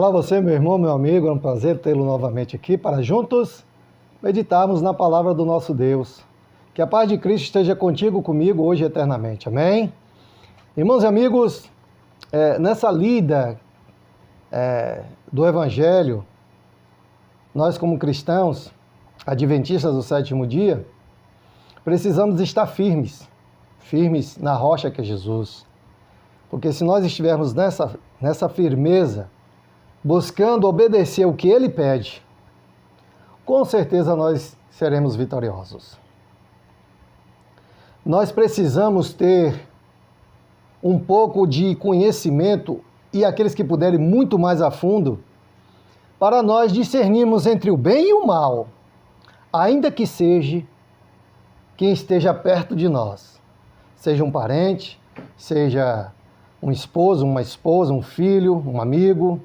Olá você, meu irmão, meu amigo, é um prazer tê-lo novamente aqui para juntos meditarmos na palavra do nosso Deus. Que a paz de Cristo esteja contigo, comigo, hoje e eternamente. Amém? Irmãos e amigos, nessa lida do Evangelho, nós como cristãos, adventistas do sétimo dia, precisamos estar firmes na rocha que é Jesus. Porque se nós estivermos nessa firmeza, buscando obedecer o que Ele pede, com certeza nós seremos vitoriosos. Nós precisamos ter um pouco de conhecimento, e aqueles que puderem muito mais a fundo, para nós discernirmos entre o bem e o mal, ainda que seja quem esteja perto de nós, seja um parente, seja um esposo, uma esposa, um filho, um amigo,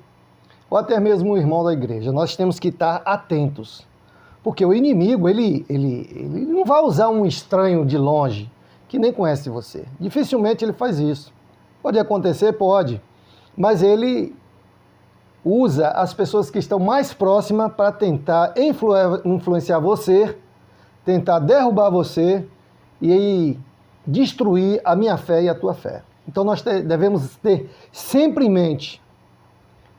ou até mesmo um irmão da igreja. Nós temos que estar atentos, porque o inimigo, ele não vai usar um estranho de longe, que nem conhece você. Dificilmente ele faz isso. Pode acontecer? Pode. Mas ele usa as pessoas que estão mais próximas para tentar influenciar você, tentar derrubar você e destruir a minha fé e a tua fé. Então nós devemos ter sempre em mente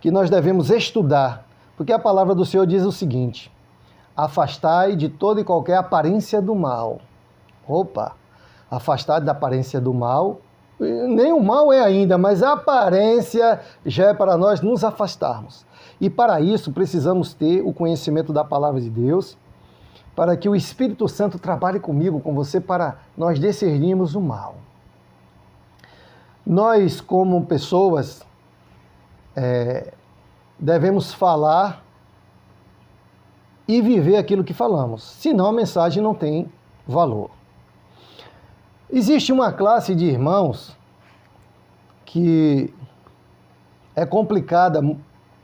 que nós devemos estudar, porque a palavra do Senhor diz o seguinte: afastai de toda e qualquer aparência do mal. Opa, afastai da aparência do mal, nem o mal é ainda, mas a aparência já é para nós nos afastarmos. E para isso precisamos ter o conhecimento da palavra de Deus, para que o Espírito Santo trabalhe comigo, com você, para nós discernirmos o mal. Nós, como pessoas, devemos falar e viver aquilo que falamos, senão a mensagem não tem valor. Existe uma classe de irmãos que é complicada,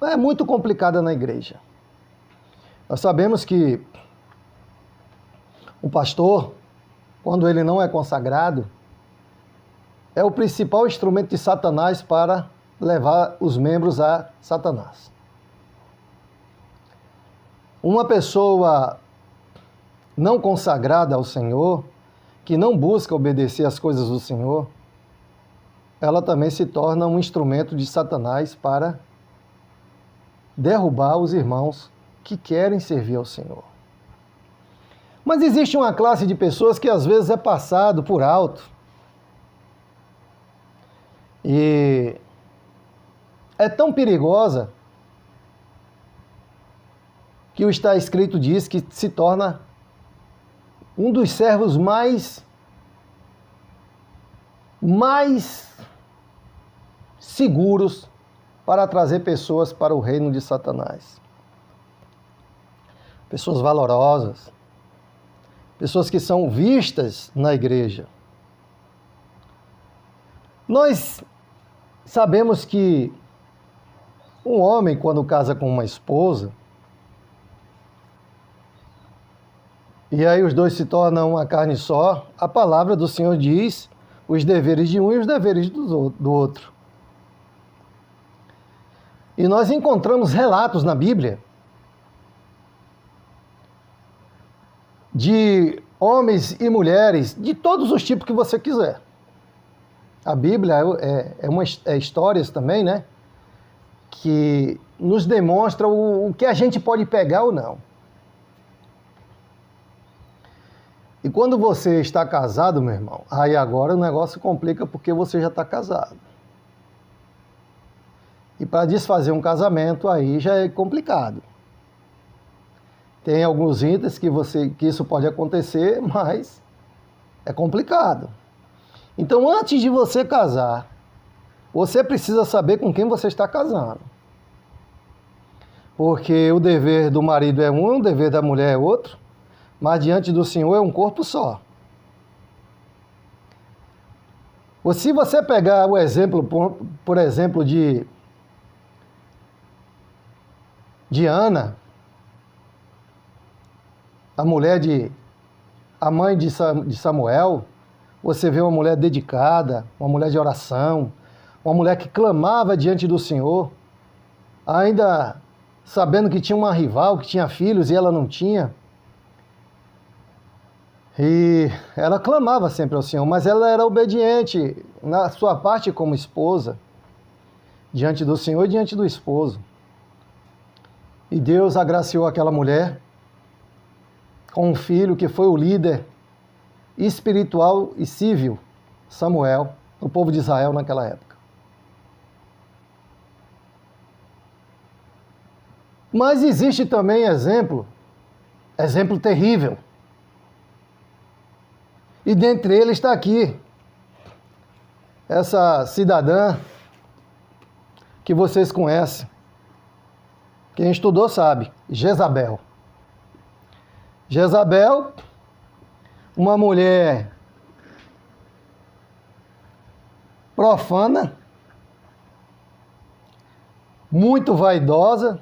é muito complicada na igreja. Nós sabemos que o pastor, quando ele não é consagrado, é o principal instrumento de Satanás para levar os membros a Satanás. Uma pessoa não consagrada ao Senhor, que não busca obedecer às coisas do Senhor, ela também se torna um instrumento de Satanás para derrubar os irmãos que querem servir ao Senhor. Mas existe uma classe de pessoas que às vezes é passado por alto, e é tão perigosa que o está escrito diz que se torna um dos servos mais seguros para trazer pessoas para o reino de Satanás. Pessoas valorosas, pessoas que são vistas na igreja. Nós sabemos que um homem, quando casa com uma esposa, e aí os dois se tornam uma carne só, a palavra do Senhor diz os deveres de um e os deveres do outro. E nós encontramos relatos na Bíblia de homens e mulheres de todos os tipos que você quiser. A Bíblia é histórias também, né? Que nos demonstra o que a gente pode pegar ou não. E quando você está casado, meu irmão, aí agora o negócio complica porque você já está casado. E para desfazer um casamento aí já é complicado. Tem alguns itens que isso pode acontecer, mas é complicado. Então, antes de você casar, você precisa saber com quem você está casando. Porque o dever do marido é um, o dever da mulher é outro, mas diante do Senhor é um corpo só. Ou se você pegar o exemplo, por exemplo, de Ana, a mãe de Samuel, você vê uma mulher dedicada, uma mulher de oração, uma mulher que clamava diante do Senhor. ainda sabendo que tinha uma rival, que tinha filhos e ela não tinha. E ela clamava sempre ao Senhor, mas ela era obediente na sua parte como esposa, diante do Senhor e diante do esposo. E Deus agraciou aquela mulher com um filho que foi o líder espiritual e civil, Samuel, do povo de Israel naquela época. Mas existe também exemplo terrível. E dentre eles está aqui, essa cidadã que vocês conhecem. Quem estudou sabe, Jezabel. Jezabel, uma mulher profana, muito vaidosa,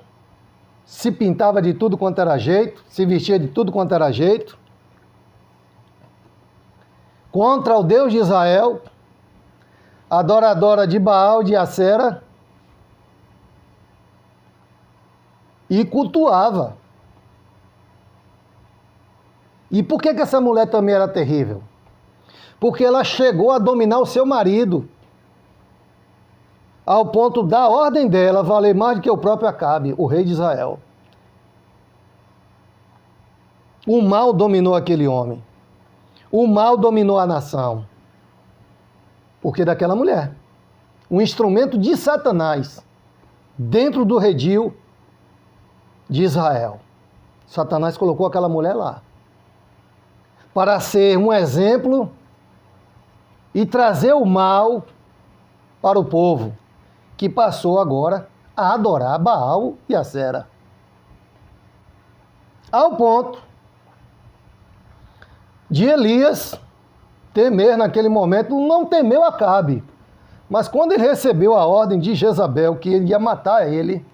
se pintava de tudo quanto era jeito, se vestia de tudo quanto era jeito, contra o Deus de Israel, adoradora de Baal, de Acera, e cultuava. E por que essa mulher também era terrível? Porque ela chegou a dominar o seu marido, ao ponto da ordem dela valer mais do que o próprio Acabe, o rei de Israel. O mal dominou aquele homem. O mal dominou a nação. Porque daquela mulher, um instrumento de Satanás, dentro do redil de Israel. Satanás colocou aquela mulher lá, para ser um exemplo e trazer o mal para o povo, que passou agora a adorar Baal e Acera. Ao ponto de Elias temer naquele momento, não temeu Acabe, mas quando ele recebeu a ordem de Jezabel que ele ia matar ele,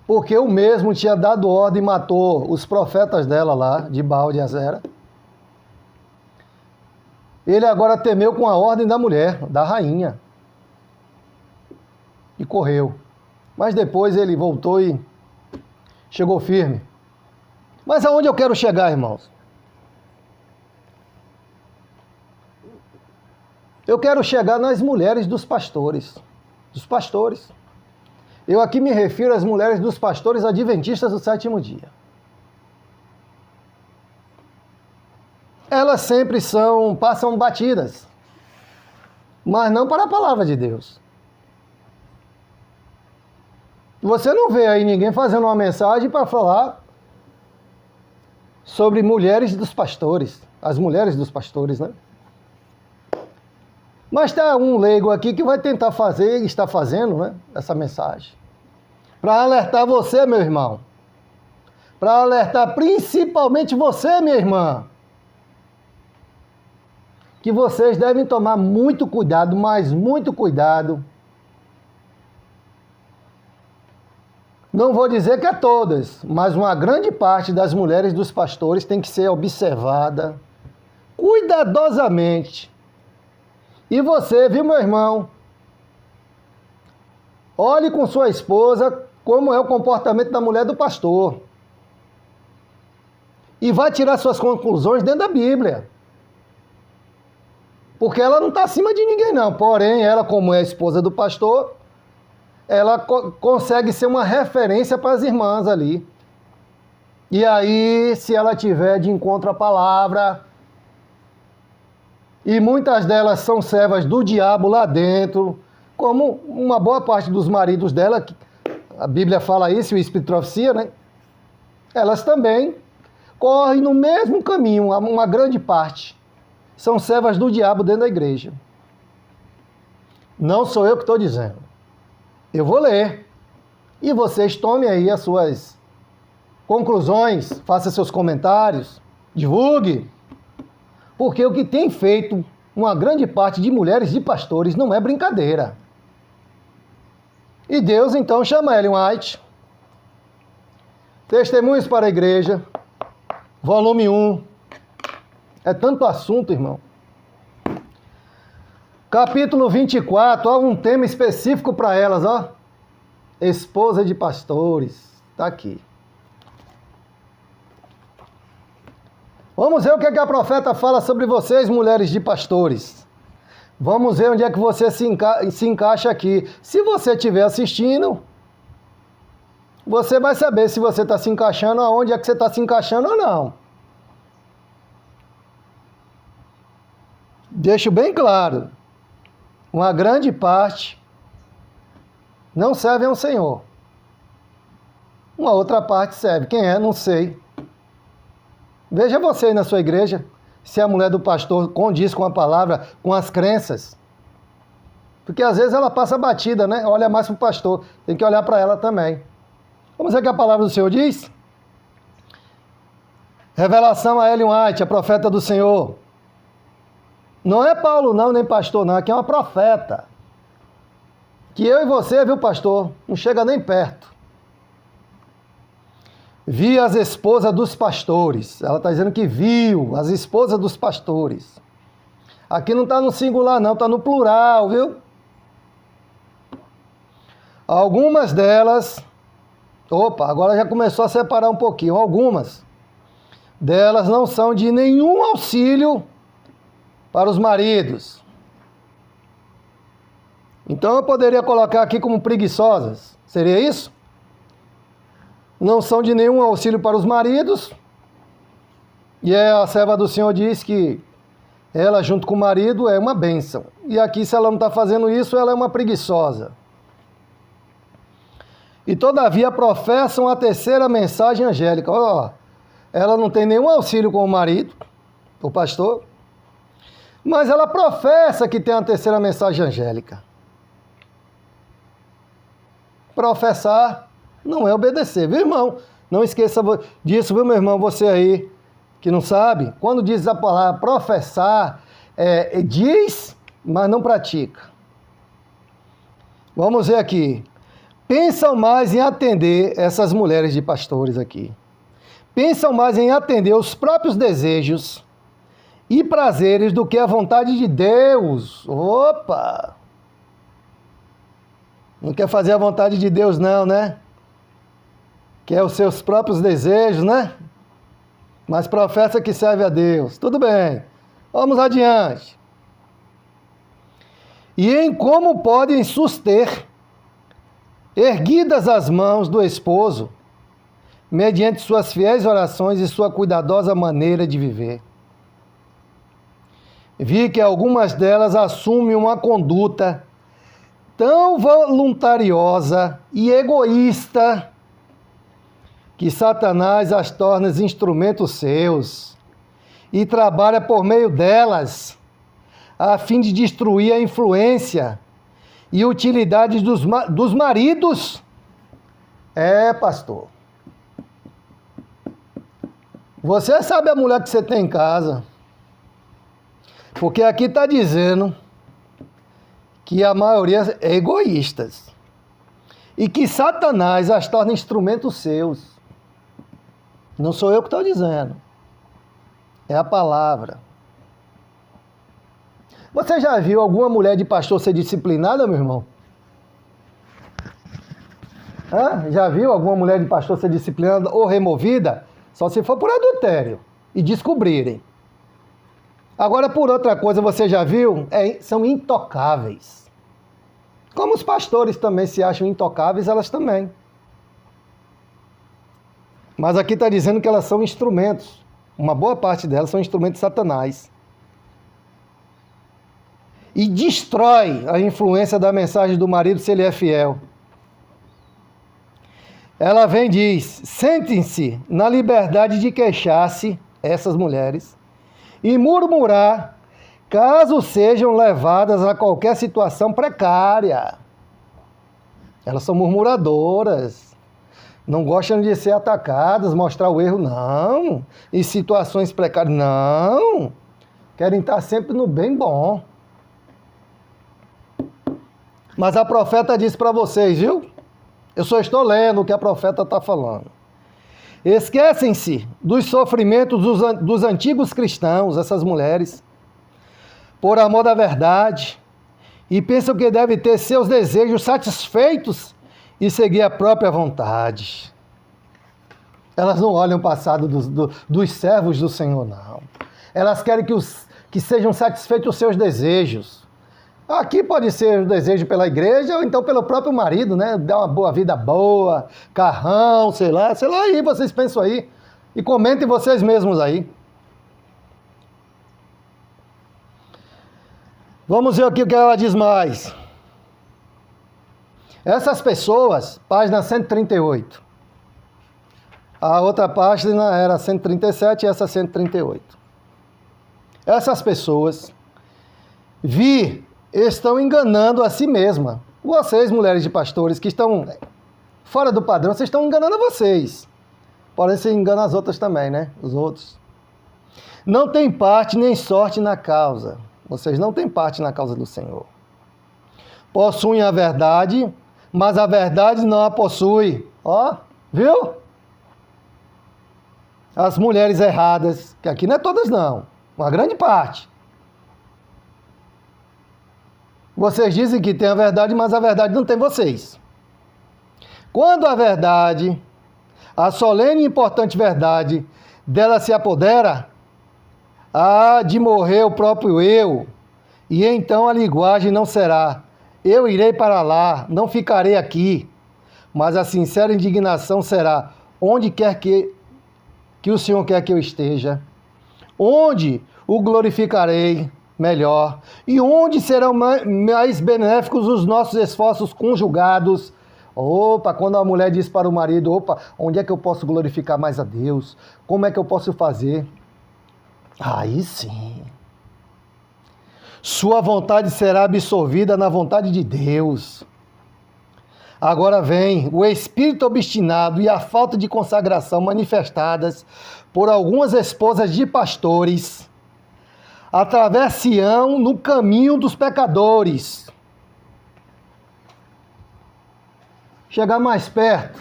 porque o mesmo tinha dado ordem e matou os profetas dela lá, de Baal de Acera, ele agora temeu com a ordem da mulher, da rainha, e correu. Mas depois ele voltou e chegou firme. Mas aonde eu quero chegar, irmãos? Eu quero chegar nas mulheres dos pastores. Dos pastores. Eu aqui me refiro às mulheres dos pastores adventistas do sétimo dia. Elas sempre passam batidas, mas não para a palavra de Deus. Você não vê aí ninguém fazendo uma mensagem para falar sobre mulheres dos pastores, as mulheres dos pastores, né? Mas está um leigo aqui que vai tentar fazer, e está fazendo, né, essa mensagem. Para alertar você, meu irmão. Para alertar principalmente você, minha irmã. Que vocês devem tomar muito cuidado, mas muito cuidado. Não vou dizer que é todas, mas uma grande parte das mulheres dos pastores tem que ser observada cuidadosamente. E você, viu, meu irmão? Olhe com sua esposa como é o comportamento da mulher do pastor. E vai tirar suas conclusões dentro da Bíblia. Porque ela não está acima de ninguém, não. Porém, ela, como é a esposa do pastor, ela consegue ser uma referência para as irmãs ali. E aí, se ela tiver de encontro à palavra, e muitas delas são servas do diabo lá dentro, como uma boa parte dos maridos dela, a Bíblia fala isso, o Espírito de Profecia, né? Elas também correm no mesmo caminho, uma grande parte. São servas do diabo dentro da igreja. Não sou eu que estou dizendo. Eu vou ler. E vocês tomem aí as suas conclusões, façam seus comentários, divulgue. Porque o que tem feito uma grande parte de mulheres de pastores não é brincadeira. E Deus então chama Ellen White. Testemunhos para a Igreja, volume 1. É tanto assunto, irmão. Capítulo 24, há um tema específico para elas, ó. esposa de pastores. Está aqui. Vamos ver o que a profeta fala sobre vocês, mulheres de pastores. Vamos ver onde é que você se encaixa aqui. Se você estiver assistindo, você vai saber se você está se encaixando, aonde é que você está se encaixando ou não. Deixo bem claro, uma grande parte não serve ao Senhor. Uma outra parte serve. Quem é? Não sei. Veja você aí na sua igreja, se a mulher do pastor condiz com a palavra, com as crenças. Porque às vezes ela passa batida, né? Olha mais para o pastor, tem que olhar para ela também. Vamos ver o que a palavra do Senhor diz? Revelação a Ellen White, a profeta do Senhor. Não é Paulo não, nem pastor não, aqui é uma profeta. Que eu e você, viu, pastor, não chega nem perto. Vi as esposas dos pastores. Ela está dizendo que viu as esposas dos pastores. Aqui não está no singular não, está no plural, viu? Algumas delas... Opa, agora já começou a separar um pouquinho. Algumas delas não são de nenhum auxílio para os maridos. Então eu poderia colocar aqui como preguiçosas. Seria isso? Não são de nenhum auxílio para os maridos. E a serva do Senhor diz que ela junto com o marido é uma bênção. E aqui, se ela não está fazendo isso, ela é uma preguiçosa. E todavia professam a terceira mensagem angélica. Ó, ela não tem nenhum auxílio com o marido, o pastor, mas ela professa que tem a terceira mensagem angélica. Professar não é obedecer, viu, irmão? Não esqueça disso, viu, meu irmão? Você aí que não sabe, quando diz a palavra professar, diz, mas não pratica. Vamos ver aqui. Pensam mais em atender essas mulheres de pastores aqui. Pensam mais em atender os próprios desejos e prazeres do que a vontade de Deus. Opa! Não quer fazer a vontade de Deus não, né? Quer os seus próprios desejos, né? Mas professa que serve a Deus. Tudo bem. Vamos adiante. E em como podem suster erguidas as mãos do esposo, mediante suas fiéis orações e sua cuidadosa maneira de viver. Vi que algumas delas assumem uma conduta tão voluntariosa e egoísta que Satanás as torna instrumentos seus e trabalha por meio delas a fim de destruir a influência e utilidade dos maridos. Pastor. Você sabe a mulher que você tem em casa. Porque aqui está dizendo que a maioria é egoístas. E que Satanás as torna instrumentos seus. Não sou eu que estou dizendo. É a palavra. Você já viu alguma mulher de pastor ser disciplinada, meu irmão? Já viu alguma mulher de pastor ser disciplinada ou removida? Só se for por adultério e descobrirem. Agora, por outra coisa, você já viu? São intocáveis. Como os pastores também se acham intocáveis, elas também. Mas aqui está dizendo que elas são instrumentos. Uma boa parte delas são instrumentos de Satanás. E destrói a influência da mensagem do marido se ele é fiel. Ela vem e diz: sentem-se na liberdade de queixar-se, essas mulheres, e murmurar, caso sejam levadas a qualquer situação precária. Elas são murmuradoras, não gostam de ser atacadas, mostrar o erro, não. Em situações precárias, não. Querem estar sempre no bem bom. Mas a profeta disse para vocês, viu? Eu só estou lendo o que a profeta está falando. Esquecem-se dos sofrimentos dos antigos cristãos, essas mulheres, por amor da verdade, e pensam que devem ter seus desejos satisfeitos e seguir a própria vontade. Elas não olham o passado dos servos do Senhor, não. Elas querem que sejam satisfeitos os seus desejos. Aqui pode ser o desejo pela igreja ou então pelo próprio marido, né? Dar uma boa vida boa, carrão, sei lá aí, vocês pensam aí. E comentem vocês mesmos aí. Vamos ver aqui o que ela diz mais. Essas pessoas, página 138. A outra página era 137 e essa 138. Essas pessoas estão enganando a si mesma. Vocês, mulheres de pastores, que estão fora do padrão, vocês estão enganando vocês. Podem ser enganar as outras também, né? Os outros. Não tem parte nem sorte na causa. Vocês não têm parte na causa do Senhor. Possuem a verdade, mas a verdade não a possui. Ó, viu? As mulheres erradas, que aqui não é todas não, uma grande parte. Vocês dizem que tem a verdade, mas a verdade não tem vocês. Quando a verdade, a solene e importante verdade, dela se apodera, há de morrer o próprio eu, e então a linguagem não será: eu irei para lá, não ficarei aqui, mas a sincera indignação será: onde quer que o Senhor quer que eu esteja, onde o glorificarei melhor, e onde serão mais benéficos os nossos esforços conjugados. Opa, quando a mulher diz para o marido: opa, onde é que eu posso glorificar mais a Deus? Como é que eu posso fazer? Aí sim. Sua vontade será absorvida na vontade de Deus. Agora vem o espírito obstinado e a falta de consagração manifestadas por algumas esposas de pastores atravessam no caminho dos pecadores. Chegar mais perto.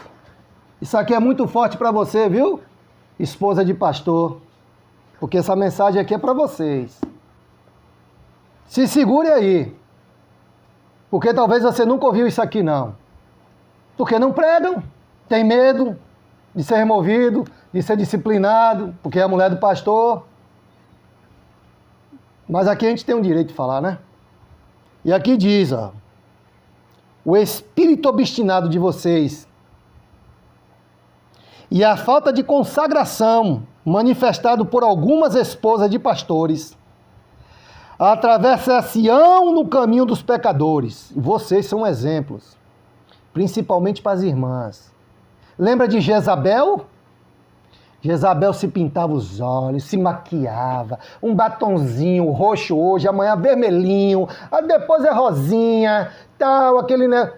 Isso aqui é muito forte para você, viu? Esposa de pastor. Porque essa mensagem aqui é para vocês. Se segure aí. Porque talvez você nunca ouviu isso aqui, não. Porque não pregam, tem medo de ser removido, de ser disciplinado, porque é a mulher do pastor. Mas aqui a gente tem o direito de falar, né? E aqui diz, ó, o espírito obstinado de vocês e a falta de consagração manifestado por algumas esposas de pastores atravessam no caminho dos pecadores. Vocês são exemplos, principalmente para as irmãs. Lembra de Jezabel? Jezabel se pintava os olhos, se maquiava, um batonzinho roxo hoje, amanhã vermelhinho, aí depois é rosinha, tal, aquele, né?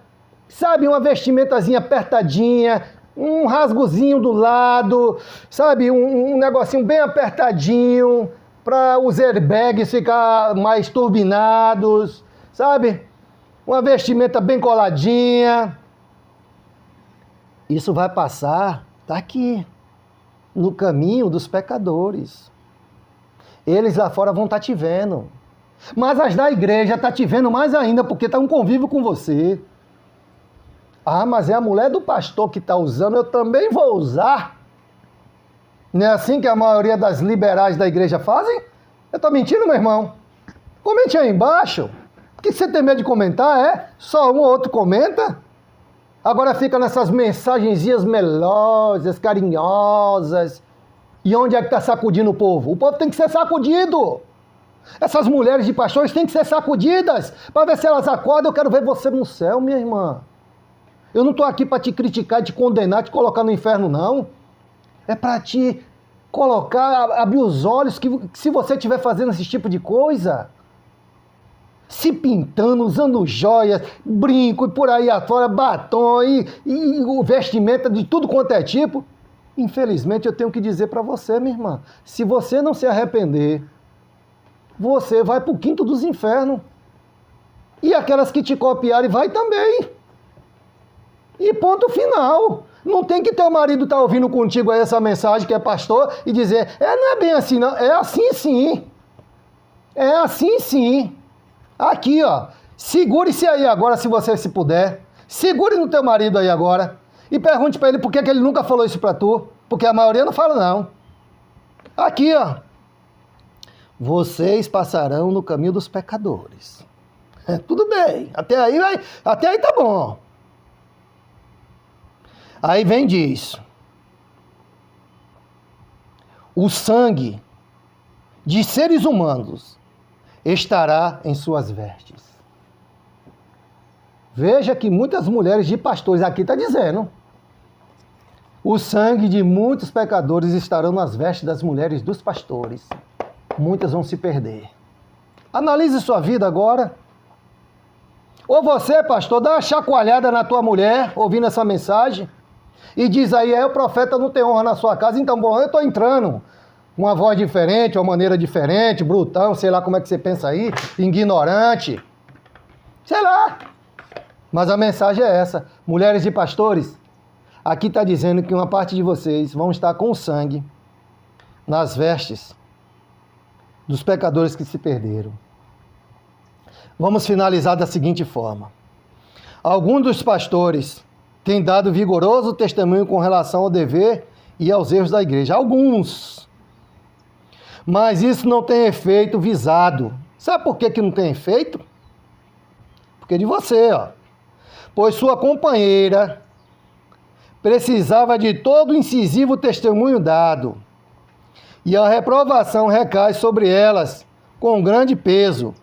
Sabe, uma vestimentazinha apertadinha, um rasgozinho do lado, sabe, um negocinho bem apertadinho, para os airbags ficar mais turbinados, sabe? Uma vestimenta bem coladinha. Isso vai passar, tá aqui, no caminho dos pecadores. Eles lá fora vão estar te vendo. Mas as da igreja estão te vendo mais ainda, porque está um convívio com você. Ah, mas é a mulher do pastor que está usando, eu também vou usar. Não é assim que a maioria das liberais da igreja fazem? Eu estou mentindo, meu irmão? Comente aí embaixo. Por que você tem medo de comentar, é? Só um ou outro comenta? Agora fica nessas mensagenzinhas melosas, carinhosas. E onde é que está sacudindo o povo? O povo tem que ser sacudido. Essas mulheres de pastores têm que ser sacudidas. Para ver se elas acordam. Eu quero ver você no céu, minha irmã. Eu não estou aqui para te criticar, te condenar, te colocar no inferno, não. É para te colocar, abrir os olhos, que se você estiver fazendo esse tipo de coisa, se pintando, usando joias, brinco e por aí afora, batom e vestimenta de tudo quanto é tipo, infelizmente eu tenho que dizer para você, minha irmã, se você não se arrepender, você vai para o quinto dos infernos. E aquelas que te copiarem vai também. E ponto final. Não tem que teu marido estar ouvindo contigo aí essa mensagem que é pastor e dizer, não é bem assim não, é assim sim. É assim sim. Aqui, ó, segure-se aí agora se você se puder. Segure no teu marido aí agora e pergunte para ele por que ele nunca falou isso para tu, porque a maioria não fala não. Aqui, ó. Vocês passarão no caminho dos pecadores. Tudo bem, até aí tá bom. Aí vem diz: o sangue de seres humanos estará em suas vestes. Veja que muitas mulheres de pastores, aqui está dizendo, o sangue de muitos pecadores estarão nas vestes das mulheres dos pastores. Muitas vão se perder. Analise sua vida agora. Ou você, pastor, dá uma chacoalhada na tua mulher, ouvindo essa mensagem, e diz aí, o profeta não tem honra na sua casa, então, bom, eu estou entrando. Uma voz diferente, uma maneira diferente, brutão, sei lá como é que você pensa aí, ignorante. Sei lá. Mas a mensagem é essa. Mulheres de pastores, aqui está dizendo que uma parte de vocês vão estar com sangue nas vestes dos pecadores que se perderam. Vamos finalizar da seguinte forma. Alguns dos pastores têm dado vigoroso testemunho com relação ao dever e aos erros da igreja. Alguns. Mas isso não tem efeito visado. Sabe por que não tem efeito? Porque de você, ó. Pois sua companheira precisava de todo incisivo testemunho dado, e a reprovação recai sobre elas com grande peso.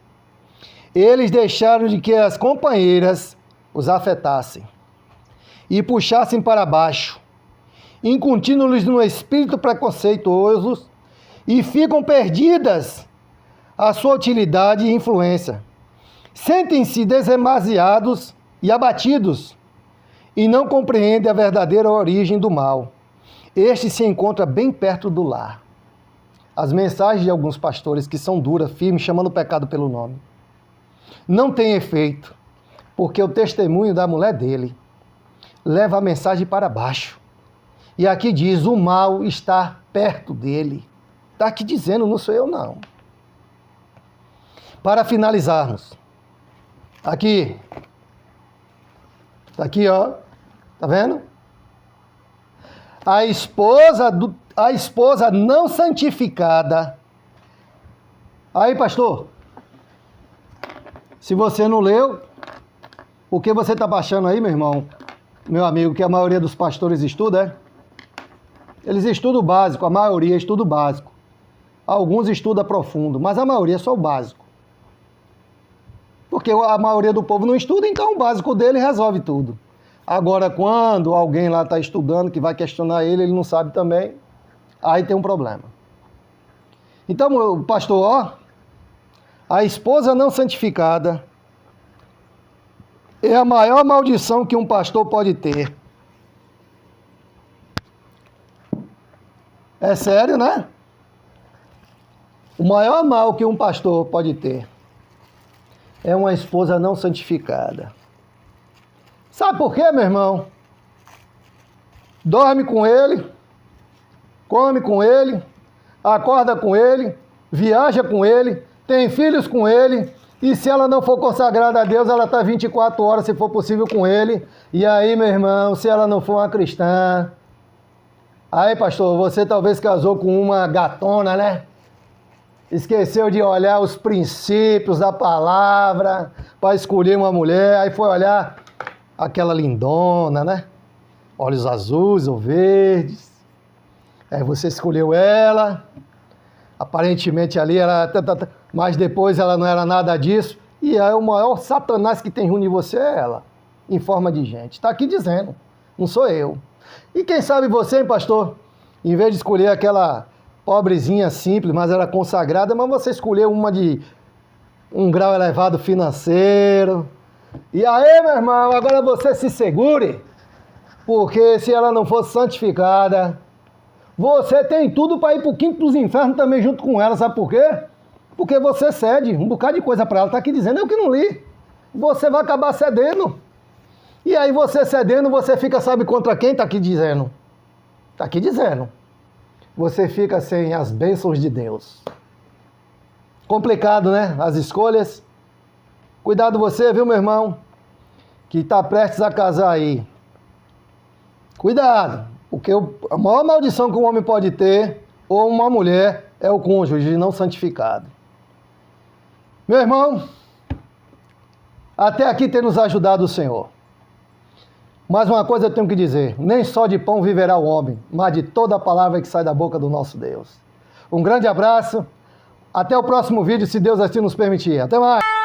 Eles deixaram de que as companheiras os afetassem e puxassem para baixo, incutindo-lhes no espírito preconceituoso, e ficam perdidas a sua utilidade e influência. Sentem-se demasiados e abatidos e não compreendem a verdadeira origem do mal. Este se encontra bem perto do lar. As mensagens de alguns pastores que são duras, firmes, chamando o pecado pelo nome, não tem efeito, porque o testemunho da mulher dele leva a mensagem para baixo. E aqui diz, o mal está perto dele. Está aqui dizendo, não sou eu não. Para finalizarmos, aqui, ó, tá vendo? A esposa não santificada. Aí, pastor, se você não leu, o que você está baixando aí, meu irmão, meu amigo, que a maioria dos pastores estuda, eles estudam o básico, a maioria estuda o básico. Alguns estudam profundo, mas a maioria é só o básico. Porque a maioria do povo não estuda, então o básico dele resolve tudo. Agora, quando alguém lá está estudando, que vai questionar ele, ele não sabe também, aí tem um problema. Então, pastor, ó, a esposa não santificada é a maior maldição que um pastor pode ter. É sério, né? O maior mal que um pastor pode ter é uma esposa não santificada. Sabe por quê, meu irmão? Dorme com ele, come com ele, acorda com ele, viaja com ele, tem filhos com ele, e se ela não for consagrada a Deus, ela está 24 horas, se for possível, com ele. E aí, meu irmão, se ela não for uma cristã... Aí, pastor, você talvez casou com uma gatona, né? Esqueceu de olhar os princípios da palavra para escolher uma mulher, aí foi olhar aquela lindona, né? Olhos azuis ou verdes. Aí você escolheu ela, aparentemente ali era... Mas depois ela não era nada disso. E aí o maior satanás que tem junto de você é ela, em forma de gente. Está aqui dizendo, não sou eu. E quem sabe você, hein, pastor? Em vez de escolher aquela pobrezinha simples, mas era consagrada, mas você escolheu uma de um grau elevado financeiro. E aí, meu irmão, agora você se segure, porque se ela não fosse santificada, você tem tudo para ir para o quinto dos infernos também junto com ela, sabe por quê? Porque você cede um bocado de coisa para ela, está aqui dizendo, eu que não li. Você vai acabar cedendo. E aí você cedendo, você fica, sabe contra quem? Está aqui dizendo. Está aqui dizendo. Você fica sem as bênçãos de Deus. Complicado, né? As escolhas. Cuidado você, viu, meu irmão? que está prestes a casar aí, cuidado, porque a maior maldição que um homem pode ter, ou uma mulher, é o cônjuge não santificado. Meu irmão, até aqui tem nos ajudado o Senhor. Mais uma coisa eu tenho que dizer, nem só de pão viverá o homem, mas de toda a palavra que sai da boca do nosso Deus. Um grande abraço, até o próximo vídeo, se Deus assim nos permitir. Até mais!